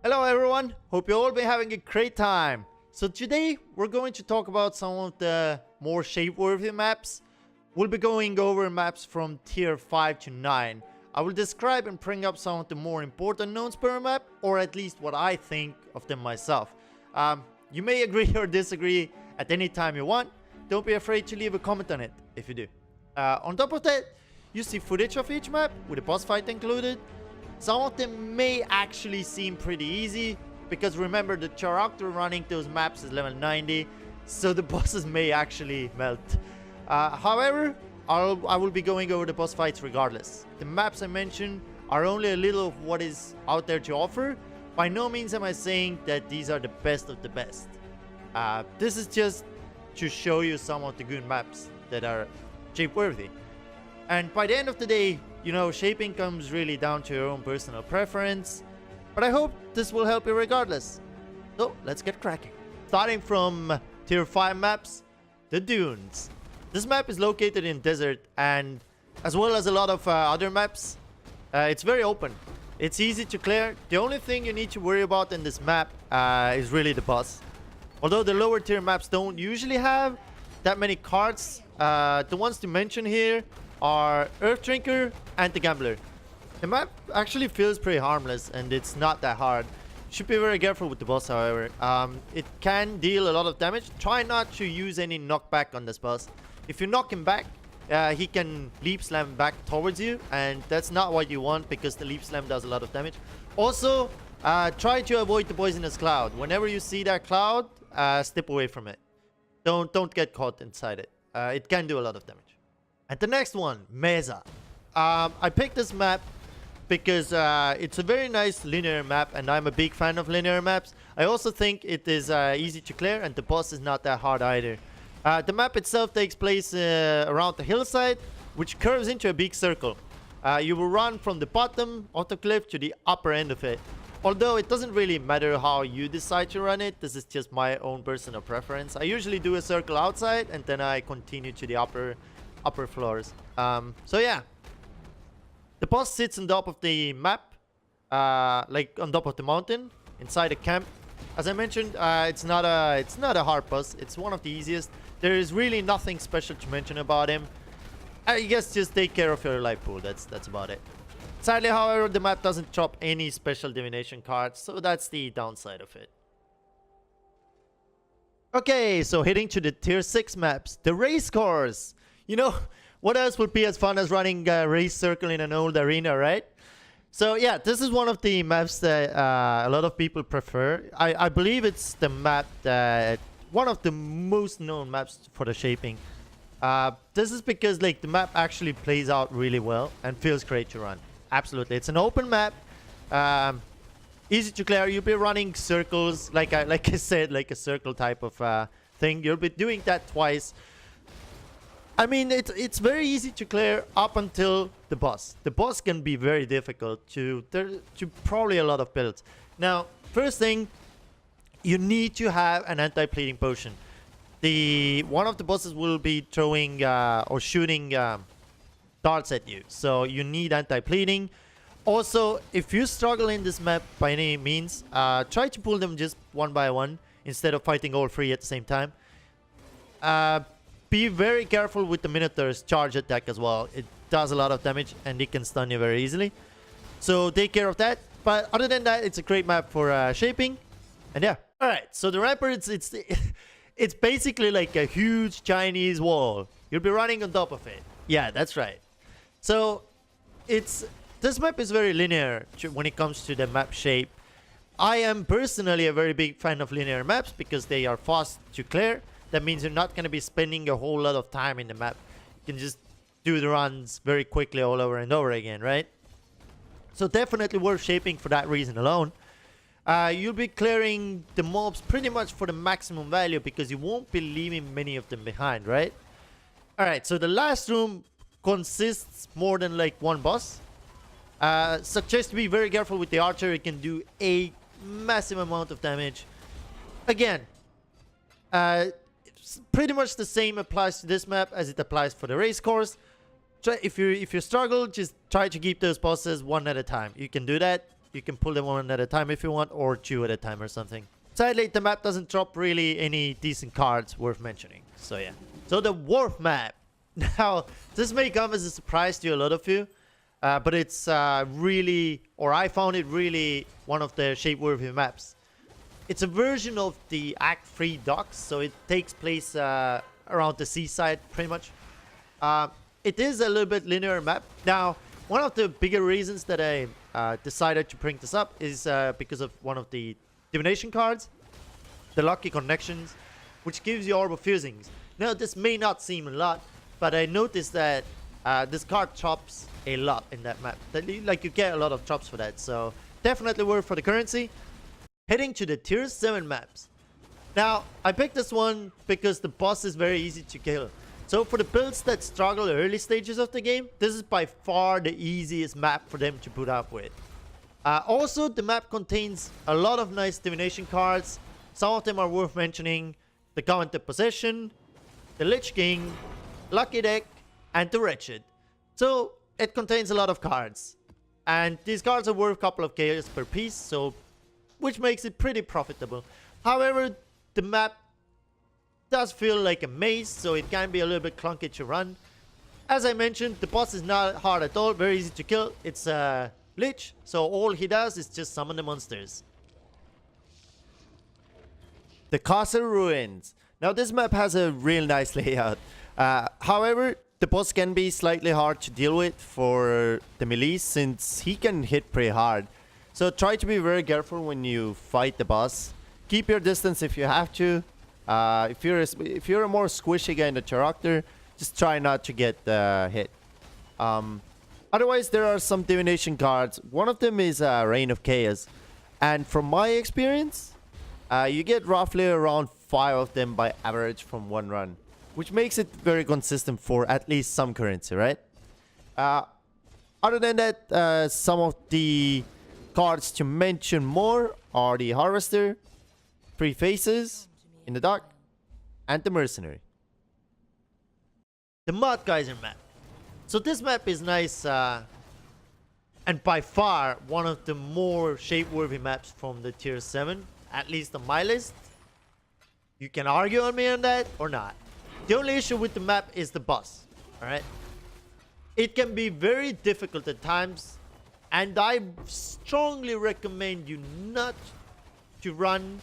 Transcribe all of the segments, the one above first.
Hello everyone, hope you all been having a great time. So today we're going to talk about some of the more shape-worthy maps. We'll be going over maps from tier 5 to 9. I will describe and bring up some of the more important knowns per map, or at least what I think of them myself. You may agree or disagree at any time you want. Don't be afraid to leave a comment on it if you do. On top of that, you see footage of each map with a boss fight included. Some of them may actually seem pretty easy, because remember the character running those maps is level 90, so the bosses may actually melt. However, I will be going over the boss fights regardless. The maps I mentioned are only a little of what is out there to offer. By no means am I saying that these are the best of the best. This is just to show you some of the good maps that are shape-worthy. And by the end of the day, you know, shaping comes really down to your own personal preference. But I hope this will help you regardless. So, let's get cracking. Starting from tier 5 maps, the Dunes. This map is located in desert, and as well as a lot of other maps, it's very open. It's easy to clear. The only thing you need to worry about in this map is really the boss. Although the lower tier maps don't usually have that many cards, the ones to mention here are Earth Drinker and the Gambler. The map actually feels pretty harmless and it's not that hard. Should be very careful with the boss, however. It can deal a lot of damage. Try not to use any knockback on this boss. If you knock him back, he can leap slam back towards you, and that's not what you want because the leap slam does a lot of damage. Also, try to avoid the poisonous cloud. Whenever you see that cloud, step away from it. Don't get caught inside it. It can do a lot of damage. And the next one, Mesa. I picked this map because it's a very nice linear map, and I'm a big fan of linear maps. I also think it is easy to clear, and the boss is not that hard either. The map itself takes place around the hillside, which curves into a big circle. You will run from the bottom of the cliff to the upper end of it. Although it doesn't really matter how you decide to run it, this is just my own personal preference. I usually do a circle outside, and then I continue to the upper floors. So yeah, the boss sits on top of the map, like on top of the mountain inside a camp. As I mentioned, it's not a hard boss. It's one of the easiest. There is really nothing special to mention about him. I guess just take care of your life pool. That's about it. Sadly, however, the map doesn't drop any special divination cards, so that's the downside of it. Okay, so heading to the tier 6 maps, the race course. You know, what else would be as fun as running a race circle in an old arena, right? So yeah, this is one of the maps that a lot of people prefer. I believe it's the map that one of the most known maps for the shaping. This is because like the map actually plays out really well and feels great to run. Absolutely, it's an open map, easy to clear. You'll be running circles, like I said, like a circle type of thing. You'll be doing that twice. I mean, it's very easy to clear up until the boss. The boss can be very difficult to probably a lot of builds. Now, first thing, you need to have an anti-bleeding potion. One of the bosses will be throwing or shooting darts at you, so you need anti-bleeding. Also, if you struggle in this map by any means, try to pull them just one by one instead of fighting all three at the same time. Be very careful with the Minotaur's charge attack as well. It does a lot of damage and it can stun you very easily. So take care of that. But other than that, it's a great map for shaping. And yeah. Alright, so the Ramparts, it's basically like a huge Chinese wall. You'll be running on top of it. Yeah, that's right. So this map is very linear when it comes to the map shape. I am personally a very big fan of linear maps because they are fast to clear. That means you're not going to be spending a whole lot of time in the map. You can just do the runs very quickly all over and over again, right? So definitely worth shaping for that reason alone. You'll be clearing the mobs pretty much for the maximum value because you won't be leaving many of them behind, right? Alright, so the last room consists more than like one boss. Suggest to be very careful with the archer. It can do a massive amount of damage. Again, pretty much the same applies to this map as it applies for the race course. If you struggle, just try to keep those bosses one at a time. You can do that. You can pull them one at a time if you want, or two at a time or something. Sadly, the map doesn't drop really any decent cards worth mentioning. So yeah. So the Wharf map. Now, this may come as a surprise to a lot of you. But it's really, or I found it really one of the shape-worthy maps. It's a version of the Act 3 docks, so it takes place around the seaside, pretty much. It is a little bit linear map. Now, one of the bigger reasons that I decided to bring this up is because of one of the divination cards, the Lucky Connections, which gives you Orb of Fusings. Now, this may not seem a lot, but I noticed that this card chops a lot in that map. Like, you get a lot of chops for that, so definitely worth for the currency. Heading to the tier 7 maps. Now, I picked this one because the boss is very easy to kill. So for the builds that struggle early stages of the game, this is by far the easiest map for them to put up with. Also, the map contains a lot of nice divination cards. Some of them are worth mentioning. The Covenanted Possession, the Lich King, Lucky Deck, and the Wretched. So it contains a lot of cards. And these cards are worth a couple of KOs per piece, so which makes it pretty profitable. However, the map does feel like a maze, so it can be a little bit clunky to run. As I mentioned, the boss is not hard at all, very easy to kill. It's a Lich, so all he does is just summon the monsters. The Castle Ruins. Now this map has a real nice layout. However, the boss can be slightly hard to deal with for the melee since he can hit pretty hard. So try to be very careful when you fight the boss. Keep your distance if you have to. If you're a more squishy guy in the character, just try not to get hit. Otherwise, there are some divination cards. One of them is Reign of Chaos. And from my experience, you get roughly around 5 of them by average from one run, which makes it very consistent for at least some currency, right? Other than that, some of the cards to mention more are the Harvester, Three Faces, In the Dark, and the Mercenary. The Mud Geyser map. So this map is nice, and by far one of the more shape-worthy maps from the tier 7, at least on my list. You can argue on me on that or not. The only issue with the map is the boss, alright? It can be very difficult at times, and I strongly recommend you not to run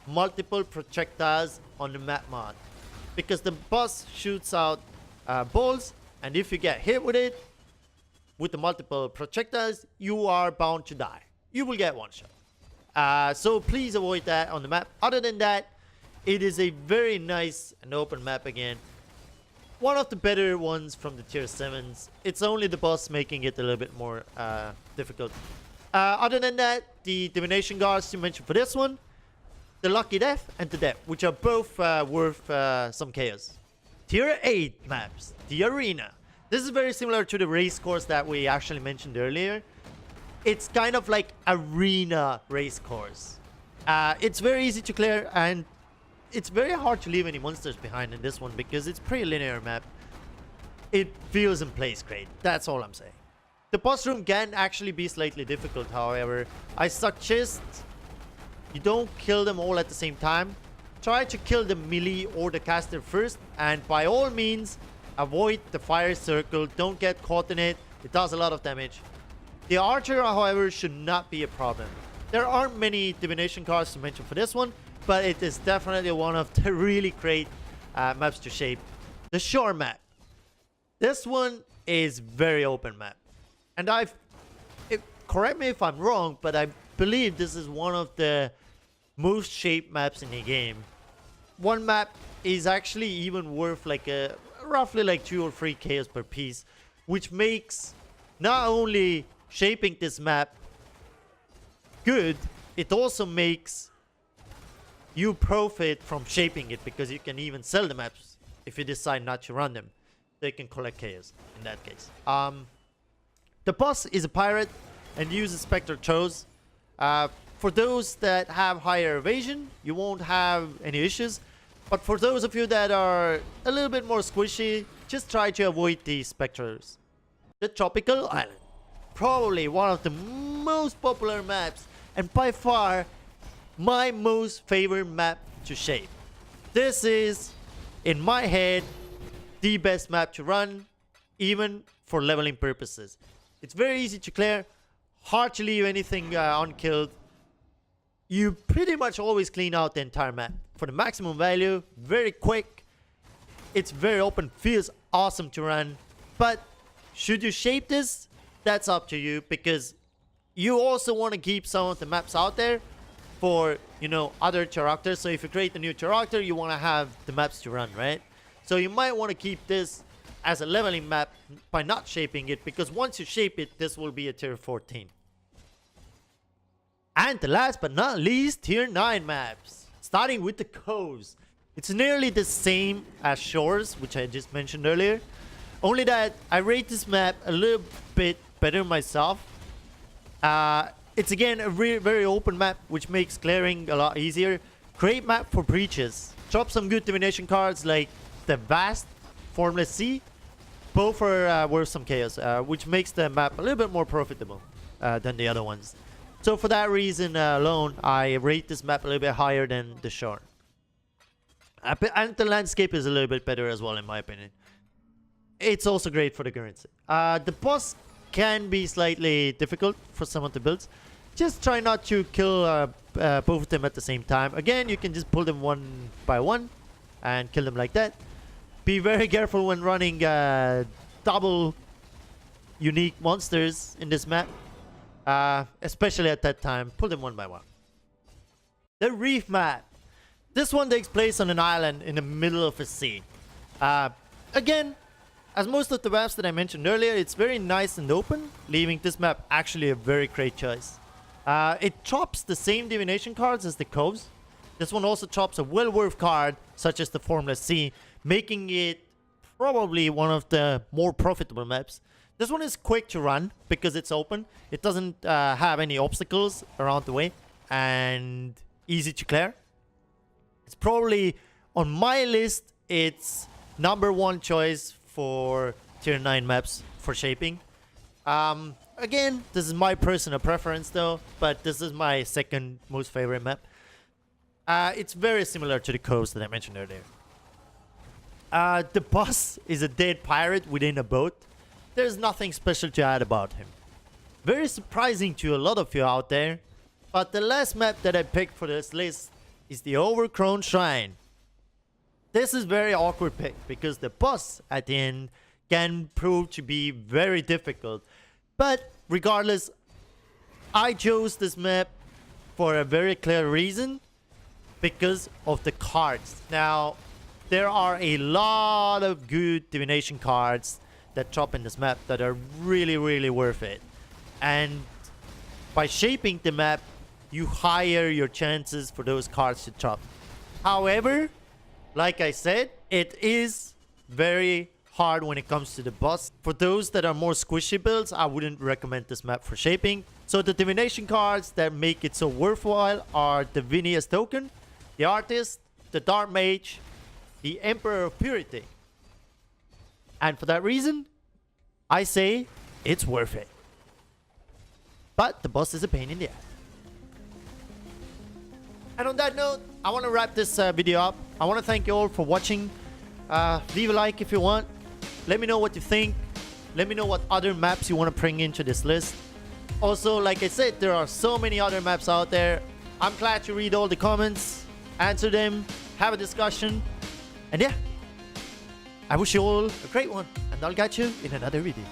multiple projectiles on the map mod, because the boss shoots out balls, and if you get hit with it, with the multiple projectiles, you are bound to die. You will get one shot. So please avoid that on the map. Other than that, it is a very nice and open map again. One of the better ones from the tier 7s. It's only the boss making it a little bit more difficult. Other than that, the divination guards to mention for this one, the Lucky Death and the Death, which are both worth some chaos. Tier 8 maps, the Arena. This is very similar to the race course that we actually mentioned earlier. It's kind of like arena race course. It's very easy to clear, and it's very hard to leave any monsters behind in this one because it's pretty linear map. It feels and plays great. That's all I'm saying. The boss room can actually be slightly difficult, however. I suggest you don't kill them all at the same time. Try to kill the melee or the caster first, and by all means, avoid the fire circle. Don't get caught in it. It does a lot of damage. The archer, however, should not be a problem. There aren't many divination cards to mention for this one, but it is definitely one of the really great maps to shape. The Shore map. This one is very open map. And correct me if I'm wrong, but I believe this is one of the most shaped maps in the game. One map is actually even worth like roughly like 2 or 3 KOs per piece, which makes not only shaping this map good, it also makes you profit from shaping it, because you can even sell the maps if you decide not to run them. They can collect KOs in that case. The boss is a pirate and uses Spectre Toes. For those that have higher evasion, you won't have any issues. But for those of you that are a little bit more squishy, just try to avoid the Spectres. The Tropical Island. probably one of the most popular maps, and by far my most favorite map to shape. This is, in my head, the best map to run, even for leveling purposes. It's very easy to clear, hard to leave anything unkilled. You pretty much always clean out the entire map for the maximum value, very quick. It's very open, feels awesome to run. But should you shape this? That's up to you, because you also want to keep some of the maps out there for, you know, other characters. So if you create a new character, you want to have the maps to run, right? So you might want to keep this as a leveling map by not shaping it, because once you shape it, this will be a tier 14. And the last but not least, tier 9 maps. Starting with the coves. It's nearly the same as shores, which I just mentioned earlier. Only that I rate this map a little bit better myself. It's again a very open map, which makes clearing a lot easier. Great map for breaches. Drop some good divination cards like the Vast, Formless Sea. Both are worth some chaos, which makes the map a little bit more profitable than the other ones. So for that reason alone, I rate this map a little bit higher than the shore. And the landscape is a little bit better as well, in my opinion. It's also great for the currency. The boss can be slightly difficult for some of the builds. Just try not to kill both of them at the same time. Again, you can just pull them one by one and kill them like that. Be very careful when running double unique monsters in this map. Especially at that time. Pull them one by one. The Reef Man. This one takes place on an island in the middle of a sea. Again, as most of the maps that I mentioned earlier, it's very nice and open, leaving this map actually a very great choice. It drops the same divination cards as the coves. This one also drops a well-worth card, such as the Formless Sea, making it probably one of the more profitable maps. This one is quick to run because it's open. It doesn't have any obstacles around the way, and easy to clear. It's probably, on my list, it's #1 choice for tier 9 maps for shaping. Again, this is my personal preference though, but this is my second most favorite map. It's very similar to the coast that I mentioned earlier. The boss is a dead pirate within a boat. There's nothing special to add about him. Very surprising to a lot of you out there, but the last map that I picked for this list is the Crone Shrine. This is very awkward pick because the boss at the end can prove to be very difficult. But regardless, I chose this map for a very clear reason, because of the cards. Now, there are a lot of good divination cards that drop in this map that are really worth it. And by shaping the map, you higher your chances for those cards to drop. However, like I said, it is very hard when it comes to the boss. For those that are more squishy builds, I wouldn't recommend this map for shaping. So the divination cards that make it so worthwhile are the Vinius Token, the Artist, the Dark Mage, the Emperor of Purity. And for that reason, I say it's worth it. But the boss is a pain in the ass. And on that note, I want to wrap this video up. I want to thank you all for watching. Leave a like if you want. Let me know what you think. Let me know what other maps you want to bring into this list. Also, like I said, there are so many other maps out there. I'm glad to read all the comments, answer them, have a discussion. And yeah, I wish you all a great one. And I'll catch you in another video.